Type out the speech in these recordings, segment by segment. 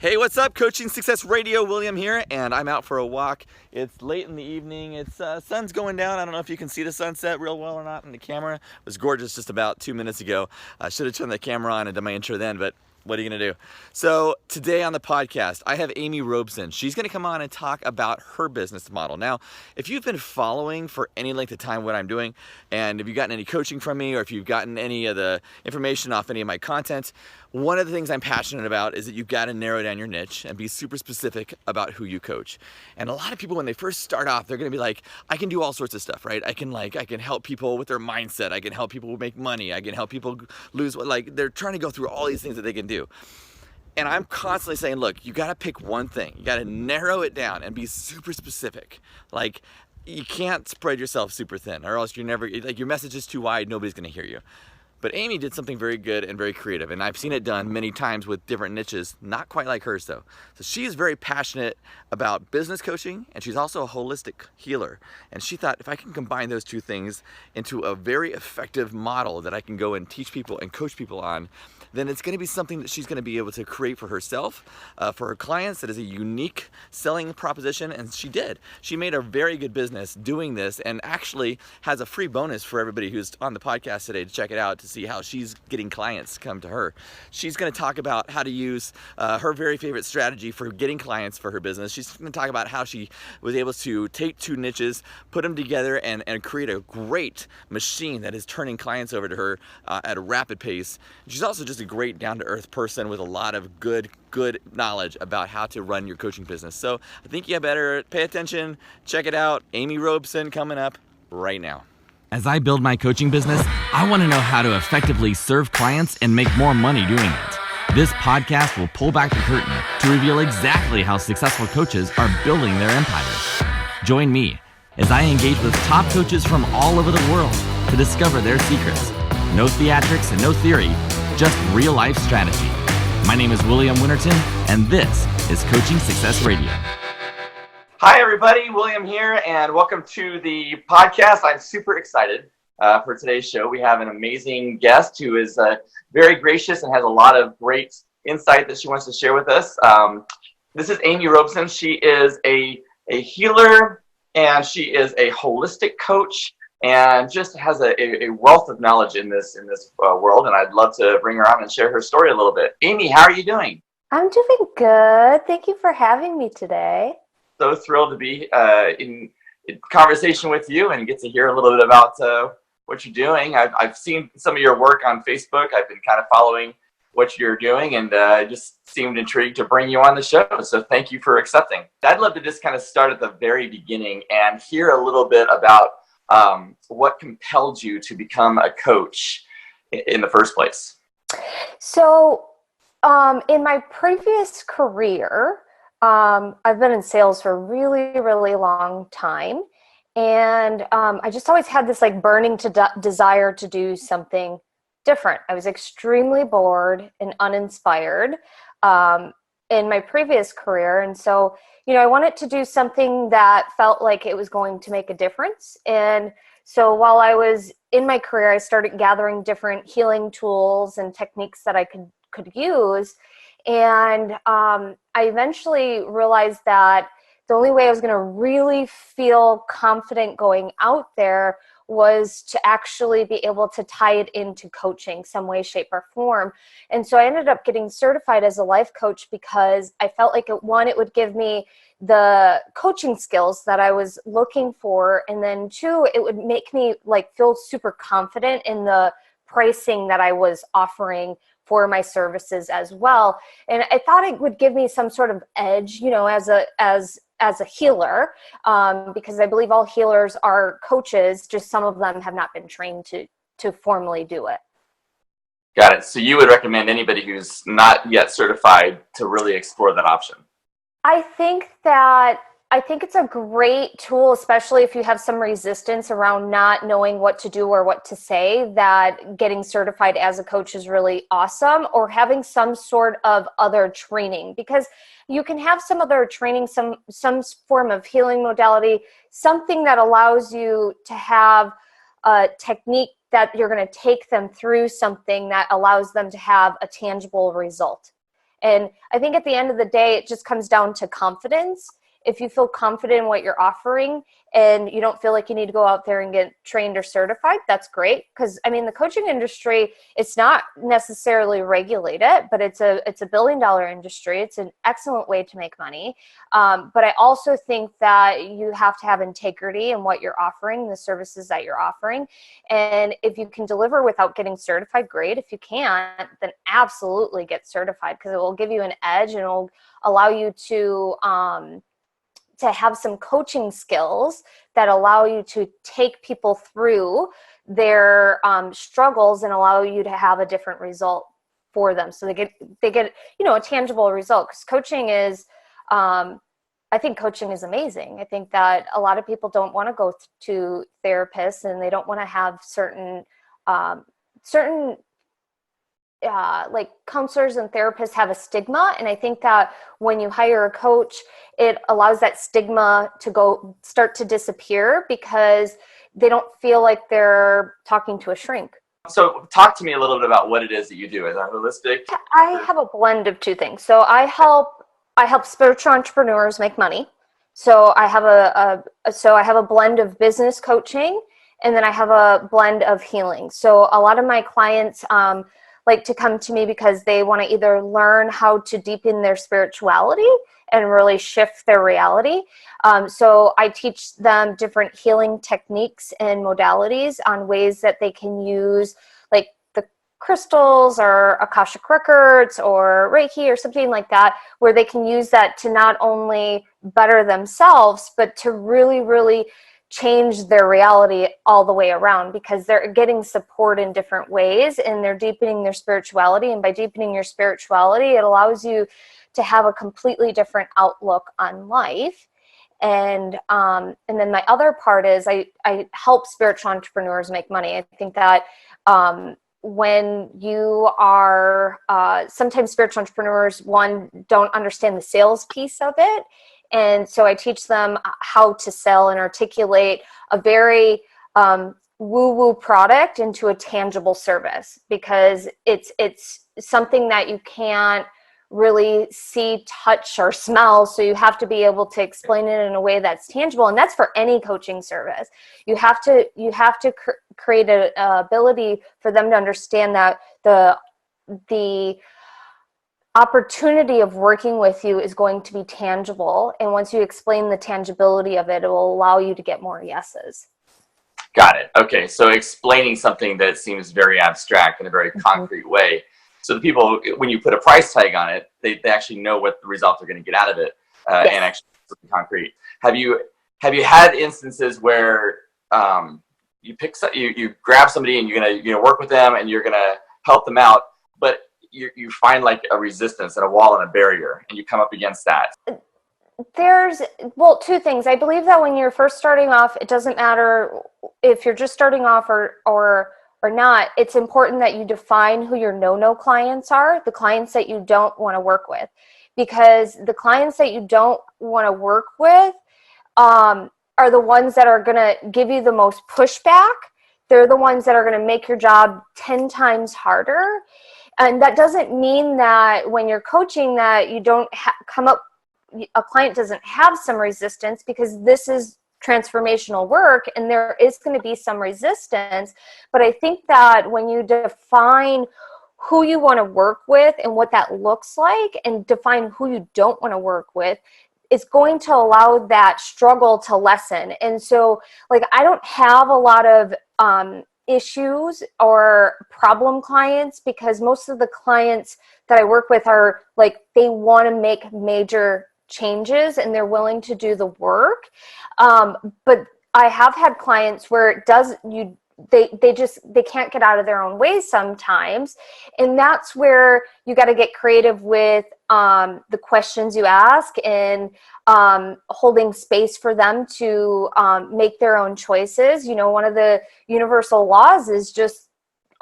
Hey, what's up? Coaching Success Radio, William here, and I'm out for a walk. It's late in the evening. It's sun's going down. I don't know if you can see the sunset real well or not in the camera. It was gorgeous just about 2 minutes ago. I should have turned the camera on and done my intro then, but what are you gonna do? So today on the podcast, I have Amy Robeson. She's gonna come on and talk about her business model. Now, if you've been following for any length of time what I'm doing, and if you've gotten any coaching from me, or if you've gotten any of the information off any of my content, one of the things I'm passionate about is that you've got to narrow down your niche and be super specific about who you coach. And a lot of people, when they first start off, they're going to be like, I can do all sorts of stuff, right? I can help people with their mindset. I can help people make money. I can help people lose, they're trying to go through all these things that they can do. And I'm constantly saying, look, you got to pick one thing. You got to narrow it down and be super specific. Like, you can't spread yourself super thin, or else you're never, your message is too wide, nobody's going to hear you. But Amy did something very good and very creative, and I've seen it done many times with different niches, not quite like hers though. So she's very passionate about business coaching, and she's also a holistic healer. And she thought, if I can combine those two things into a very effective model that I can go and teach people and coach people on, then it's going to be something that she's going to be able to create for herself, for her clients, that is a unique selling proposition, and she did. She made a very good business doing this, and actually has a free bonus for everybody who's on the podcast today to check it out, to see how she's getting clients come to her. She's going to talk about how to use her very favorite strategy for getting clients for her business. She's going to talk about how she was able to take two niches, put them together, and create a great machine that is turning clients over to her at a rapid pace. She's also just a great down-to-earth person with a lot of good knowledge about how to run your coaching business. So I think you better pay attention, check it out. Amy Robeson coming up right now. As I build my coaching business, I want to know how to effectively serve clients and make more money doing it. This podcast will pull back the curtain to reveal exactly how successful coaches are building their empires. Join me as I engage with top coaches from all over the world to discover their secrets. No theatrics and no theory, just real-life strategy. My name is William Winterton, and this is Coaching Success Radio. Hi, everybody. William here, and welcome to the podcast. I'm super excited for today's show. We have an amazing guest who is very gracious and has a lot of great insight that she wants to share with us. This is Amy Robeson. She is a healer, and she is a holistic coach, and just has a wealth of knowledge in this world. And I'd love to bring her on and share her story a little bit. Amy, how are you doing? I'm doing good. Thank you for having me today. So thrilled to be in conversation with you and get to hear a little bit about what you're doing. I've seen some of your work on Facebook. I've been kind of following what you're doing, and just seemed intrigued to bring you on the show. So thank you for accepting. I'd love to just kind of start at the very beginning and hear a little bit about what compelled you to become a coach in the first place. So in my previous career, I've been in sales for a really, really long time. And I just always had this burning desire to do something different. I was extremely bored and uninspired in my previous career. And so, I wanted to do something that felt like it was going to make a difference. And so while I was in my career, I started gathering different healing tools and techniques that I could use. And I eventually realized that the only way I was going to really feel confident going out there was to actually be able to tie it into coaching some way, shape, or form. And so I ended up getting certified as a life coach because I felt like it would give me the coaching skills that I was looking for. And then two, it would make me feel super confident in the pricing that I was offering for my services as well. And I thought it would give me some sort of edge, as a healer, because I believe all healers are coaches, just some of them have not been trained to formally do it. Got it. So you would recommend anybody who's not yet certified to really explore that option? I think it's a great tool, especially if you have some resistance around not knowing what to do or what to say, that getting certified as a coach is really awesome, or having some sort of other training, because you can have some other training, some form of healing modality, something that allows you to have a technique that you're going to take them through, something that allows them to have a tangible result. And I think at the end of the day, it just comes down to confidence. If you feel confident in what you're offering and you don't feel like you need to go out there and get trained or certified, that's great. Because I mean, the coaching industry, it's not necessarily regulated, but it's a billion-dollar industry. It's an excellent way to make money. But I also think that you have to have integrity in what you're offering, the services that you're offering. And if you can deliver without getting certified, great. If you can't, then absolutely get certified, because it will give you an edge and it will allow you to have some coaching skills that allow you to take people through their struggles and allow you to have a different result for them. So they get, a tangible result, because coaching is, I think coaching is amazing. I think that a lot of people don't want to go to therapists, and they don't want to have certain like counselors and therapists have a stigma. And I think that when you hire a coach, it allows that stigma to start to disappear, because they don't feel like they're talking to a shrink. So talk to me a little bit about what it is that you do. Is that holistic? I have a blend of two things. So I help spiritual entrepreneurs make money. So I have a blend of business coaching, and then I have a blend of healing. So a lot of my clients like to come to me because they want to either learn how to deepen their spirituality and really shift their reality. So I teach them different healing techniques and modalities on ways that they can use, like the crystals or Akashic records or Reiki or something like that, where they can use that to not only better themselves, but to really, really change their reality all the way around, because they're getting support in different ways and they're deepening their spirituality. And by deepening your spirituality, it allows you to have a completely different outlook on life. And then my other part is I help spiritual entrepreneurs make money. I think that when you are sometimes spiritual entrepreneurs, don't understand the sales piece of it. And so I teach them how to sell and articulate a very woo-woo product into a tangible service, because it's something that you can't really see, touch, or smell. So you have to be able to explain it in a way that's tangible. And that's for any coaching service. You have to create an ability for them to understand that the opportunity of working with you is going to be tangible. And once you explain the tangibility of it, it will allow you to get more yeses. Got it. Okay. So explaining something that seems very abstract in a very concrete way. So the people, when you put a price tag on it, they actually know what the results are going to get out of it, Yes. and actually something concrete. Have you had instances where you grab somebody and you're gonna work with them and you're gonna help them out, but you find like a resistance and a wall and a barrier, and you come up against that? There's, two things. I believe that when you're first starting off, it doesn't matter if you're just starting off or not. It's important that you define who your no-no clients are, the clients that you don't want to work with. Because the clients that you don't want to work with are the ones that are going to give you the most pushback. They're the ones that are going to make your job 10 times harder. And that doesn't mean that when you're coaching that you don't a client doesn't have some resistance, because this is transformational work and there is going to be some resistance. But I think that when you define who you want to work with and what that looks like, and define who you don't want to work with, it's going to allow that struggle to lessen. And so, like, I don't have a lot of issues or problem clients, because most of the clients that I work with are like, they want to make major changes and they're willing to do the work. But I have had clients where they can't get out of their own ways sometimes. And that's where you got to get creative with the questions you ask, and holding space for them to make their own choices. One of the universal laws is just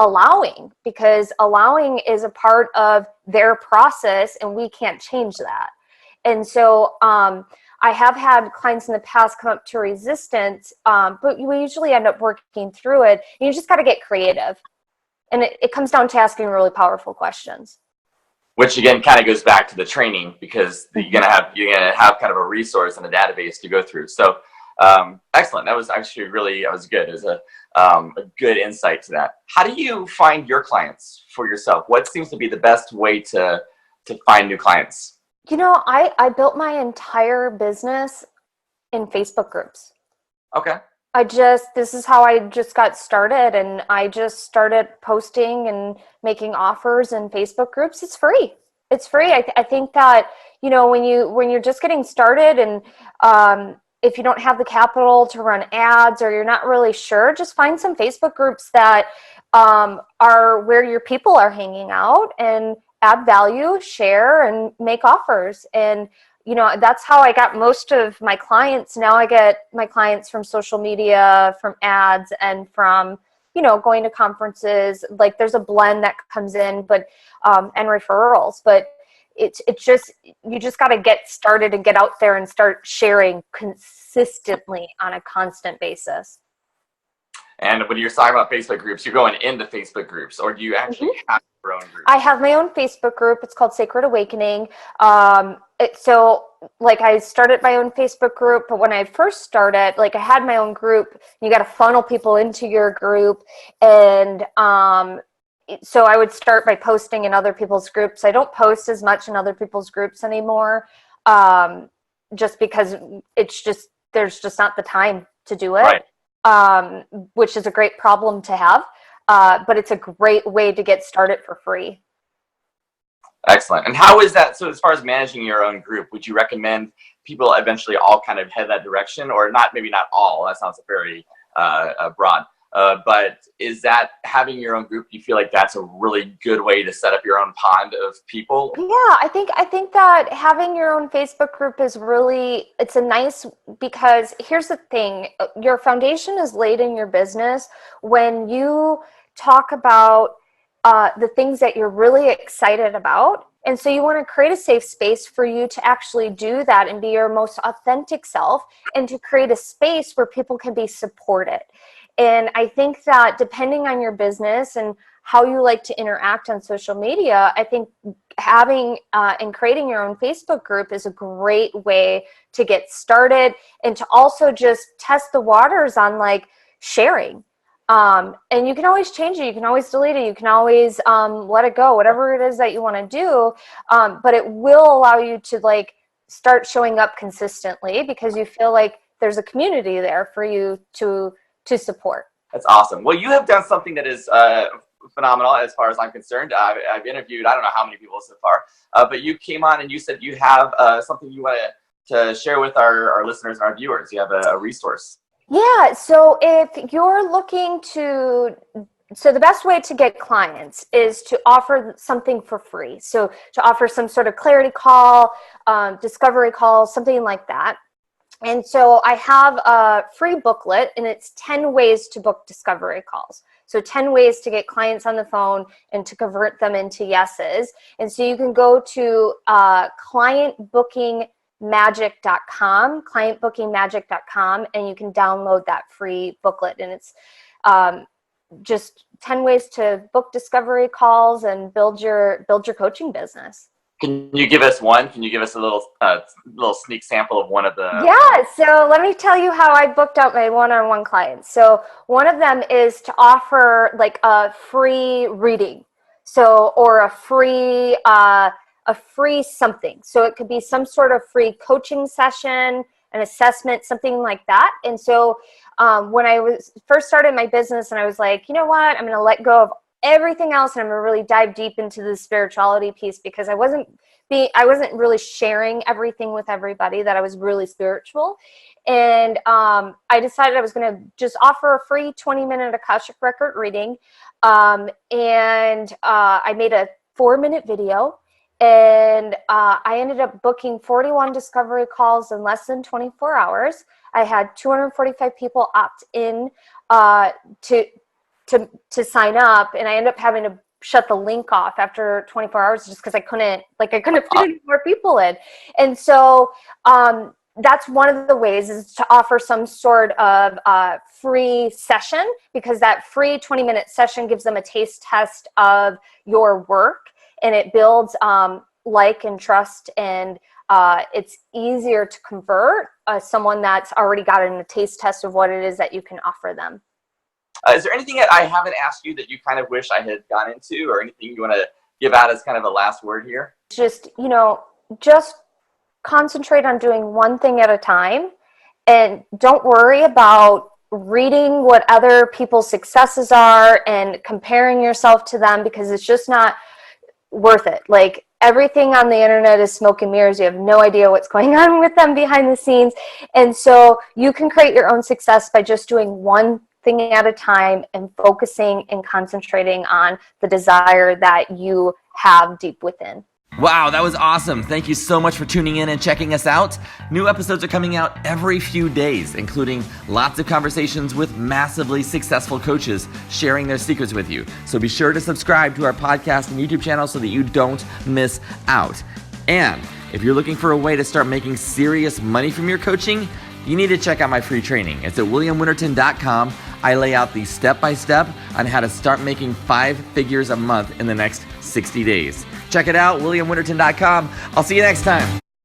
allowing, because allowing is a part of their process and we can't change that. And so I have had clients in the past come up to resistance, but we usually end up working through it. You just got to get creative. And it comes down to asking really powerful questions. Which again kind of goes back to the training, because you're gonna have kind of a resource and a database to go through. So excellent. That was actually that was good. It was a good insight to that. How do you find your clients for yourself? What seems to be the best way to find new clients? You know, I built my entire business in Facebook groups. Okay. This is how I just got started, and I just started posting and making offers in Facebook groups. It's free. It's free. I think that, you know, when you're just getting started, and if you don't have the capital to run ads, or you're not really sure, just find some Facebook groups that are where your people are hanging out, and add value, share, and make offers. And you know, that's how I got most of my clients. Now I get my clients from social media, from ads, and from, you know, going to conferences. Like, there's a blend that comes in, but and referrals. But it's just, you just got to get started and get out there and start sharing consistently on a constant basis. And when you're talking about Facebook groups, you're going into Facebook groups, or do you actually have your own group? I have my own Facebook group. It's called Sacred Awakening. So like, I started my own Facebook group, but when I first started, like, I had my own group. You got to funnel people into your group. And so I would start by posting in other people's groups. I don't post as much in other people's groups anymore, just because there's just not the time to do it. Right. Which is a great problem to have, but it's a great way to get started for free. Excellent. And how is that? So as far as managing your own group, would you recommend people eventually all kind of head that direction, or not? Maybe not all. That sounds very broad. But is that having your own group? Do you feel like that's a really good way to set up your own pond of people? Yeah, I think that having your own Facebook group is really, it's a nice, because here's the thing, your foundation is laid in your business when you talk about the things that you're really excited about. And so you want to create a safe space for you to actually do that and be your most authentic self, and to create a space where people can be supported. And I think that depending on your business and how you like to interact on social media, I think having and creating your own Facebook group is a great way to get started, and to also just test the waters on, like, sharing. And you can always change it. You can always delete it. You can always let it go, whatever it is that you want to do. But it will allow you to, like, start showing up consistently, because you feel like there's a community there for you to support. That's awesome. Well, you have done something that is phenomenal as far as I'm concerned. I've interviewed, I don't know how many people so far, but you came on and you said you have something you want to share with our listeners and our viewers. You have a resource. Yeah, so if you're looking to, so the best way to get clients is to offer something for free. So to offer some sort of clarity call, discovery call, something like that. And so I have a free booklet, and it's 10 ways to book discovery calls. So 10 ways to get clients on the phone and to convert them into yeses. And so you can go to clientbookingmagic.com, and you can download that free booklet. And it's just 10 ways to book discovery calls and build your coaching business. Can you give us one? Can you give us a little sneak sample of one of the? Yeah, so let me tell you how I booked out my one-on-one clients. So one of them is to offer, like, a free reading, or a free something. So it could be some sort of free coaching session, an assessment, something like that. And so when I was first started my business, and I was like, you know what, I'm going to let go of everything else, and I'm gonna really dive deep into the spirituality piece, because I wasn't really sharing everything with everybody that I was really spiritual. And I decided I was gonna just offer a free 20-minute Akashic record reading, and I made a 4-minute video, and I ended up booking 41 discovery calls in less than 24 hours. I had 245 people opt in to sign up, and I ended up having to shut the link off after 24 hours just because I couldn't fit any more people in. And so that's one of the ways, is to offer some sort of free session, because that free 20-minute session gives them a taste test of your work. and it builds like and trust, and it's easier to convert someone that's already gotten a taste test of what it is that you can offer them. Is there anything that I haven't asked you that you kind of wish I had gone into, or anything you want to give out as kind of a last word here? Just, just concentrate on doing one thing at a time, and don't worry about reading what other people's successes are and comparing yourself to them, because it's just not worth it. Like, everything on the internet is smoke and mirrors. You have no idea what's going on with them behind the scenes. And so you can create your own success by just doing one thing at a time and focusing and concentrating on the desire that you have deep within. Wow, that was awesome. Thank you so much for tuning in and checking us out. New episodes are coming out every few days, including lots of conversations with massively successful coaches sharing their secrets with you. So be sure to subscribe to our podcast and YouTube channel so that you don't miss out. And if you're looking for a way to start making serious money from your coaching, you need to check out my free training. It's at williamwinterton.com. I lay out the step-by-step on how to start making 5 figures a month in the next 60 days. Check it out, williamwinterton.com. I'll see you next time.